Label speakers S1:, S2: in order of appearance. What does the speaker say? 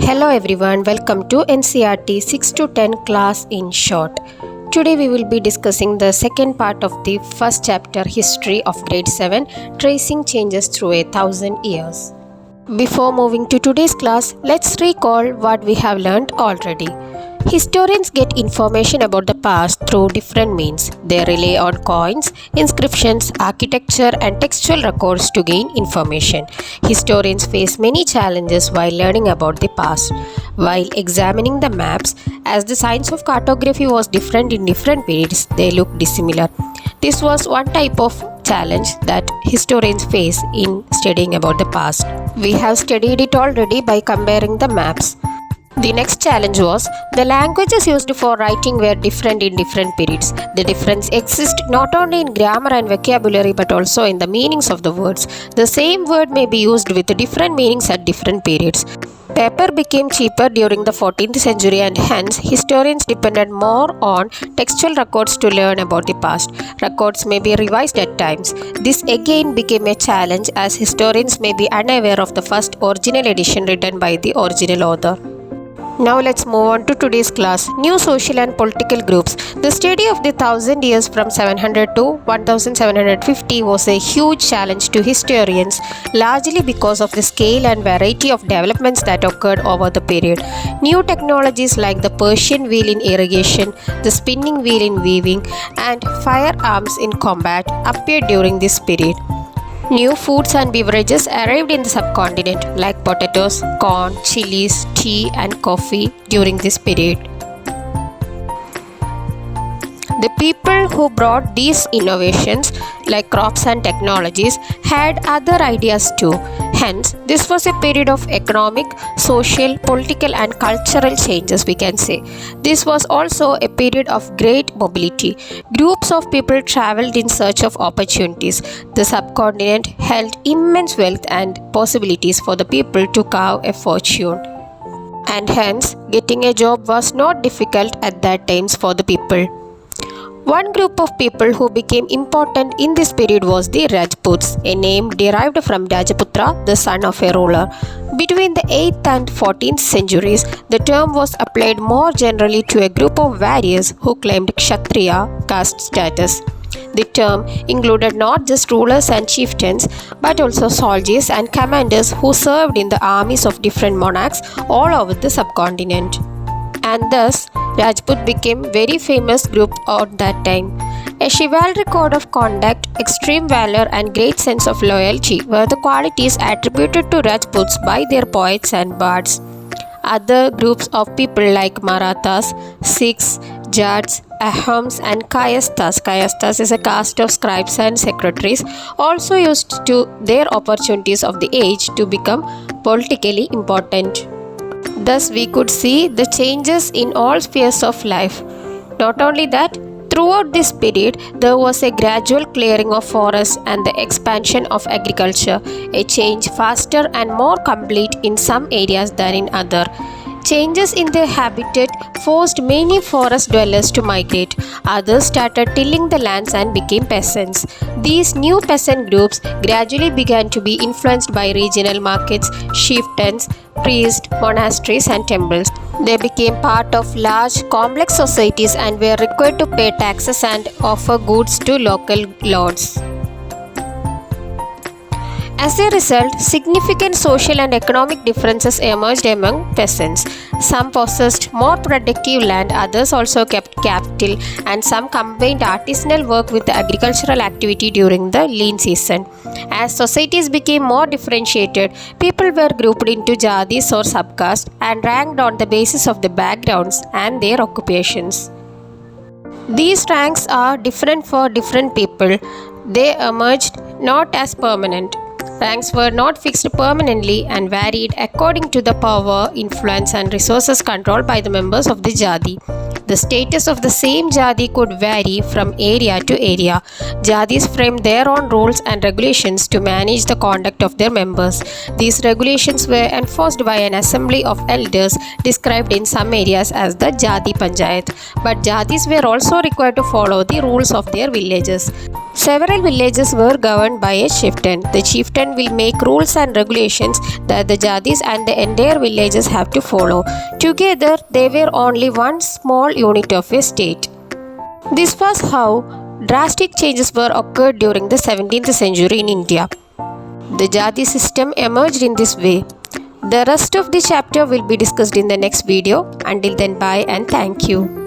S1: Hello everyone, welcome to NCERT 6 to 10 class in short. Today we will be discussing the second part of the first chapter, History of Grade 7, Tracing Changes Through 1,000 Years. Before moving to today's class, let's recall what we have learned already. Historians get information about the past through different means. They rely on coins, inscriptions, architecture, and textual records to gain information. Historians face many challenges while learning about the past. While examining the maps, as the science of cartography was different in different periods, they looked dissimilar. This was one type of challenge that historians face in studying about the past. We have studied it already by comparing the maps. The next challenge was the languages used for writing were different in different periods. The difference exists not only in grammar and vocabulary but also in the meanings of the words. The same word may be used with different meanings at different periods. Paper became cheaper during the 14th century and hence historians depended more on textual records to learn about the past. Records may be revised at times. This again became a challenge as historians may be unaware of the first original edition written by the original author. Now let's move on to today's class, New Social and Political Groups. The study of the 1,000 years from 700 to 1750 was a huge challenge to historians, largely because of the scale and variety of developments that occurred over the period. New technologies like the Persian wheel in irrigation, the spinning wheel in weaving, and firearms in combat appeared during this period. New foods and beverages arrived in the subcontinent like potatoes, corn, chilies, tea and coffee during this period. The people who brought these innovations like crops and technologies had other ideas too. Hence, this was a period of economic, social, political and cultural changes, we can say. This was also a period of great mobility. Groups of people traveled in search of opportunities. The subcontinent held immense wealth and possibilities for the people to carve a fortune. And hence, getting a job was not difficult at that times for the people. One group of people who became important in this period was the Rajputs, a name derived from Rajaputra, the son of a ruler. Between the 8th and 14th centuries, the term was applied more generally to a group of warriors who claimed Kshatriya caste status. The term included not just rulers and chieftains, but also soldiers and commanders who served in the armies of different monarchs all over the subcontinent. And thus, Rajput became very famous group at that time. A chivalric code of conduct, extreme valor and great sense of loyalty were the qualities attributed to Rajputs by their poets and bards. Other groups of people like Marathas, Sikhs, Jats, Ahoms and Kayasthas. Kayasthas is a caste of scribes and secretaries, also used to their opportunities of the age to become politically important. Thus, we could see the changes in all spheres of life. Not only that, throughout this period, there was a gradual clearing of forests and the expansion of agriculture, a change faster and more complete in some areas than in others. Changes in their habitat forced many forest dwellers to migrate. Others started tilling the lands and became peasants. These new peasant groups gradually began to be influenced by regional markets, chieftains, priests, monasteries and temples. They became part of large, complex societies and were required to pay taxes and offer goods to local lords. As a result, significant social and economic differences emerged among peasants. Some possessed more productive land, others also kept cattle, and some combined artisanal work with agricultural activity during the lean season. As societies became more differentiated, people were grouped into jadis or subcastes and ranked on the basis of their backgrounds and their occupations. These ranks are different for different people. They emerged not as permanent. Ranks were not fixed permanently and varied according to the power, influence and resources controlled by the members of the Jadi. The status of the same Jadi could vary from area to area. Jadis framed their own rules and regulations to manage the conduct of their members. These regulations were enforced by an assembly of elders described in some areas as the Jadi Panchayat. But Jadis were also required to follow the rules of their villages. Several villages were governed by a chieftain. The chieftain will make rules and regulations that the Jadis and the entire villages have to follow. Together, they were only one small unit of a state. This was how drastic changes were occurred during the 17th century in India. The Jati system emerged in this way. The rest of the chapter will be discussed in the next video. Until then, bye and thank you.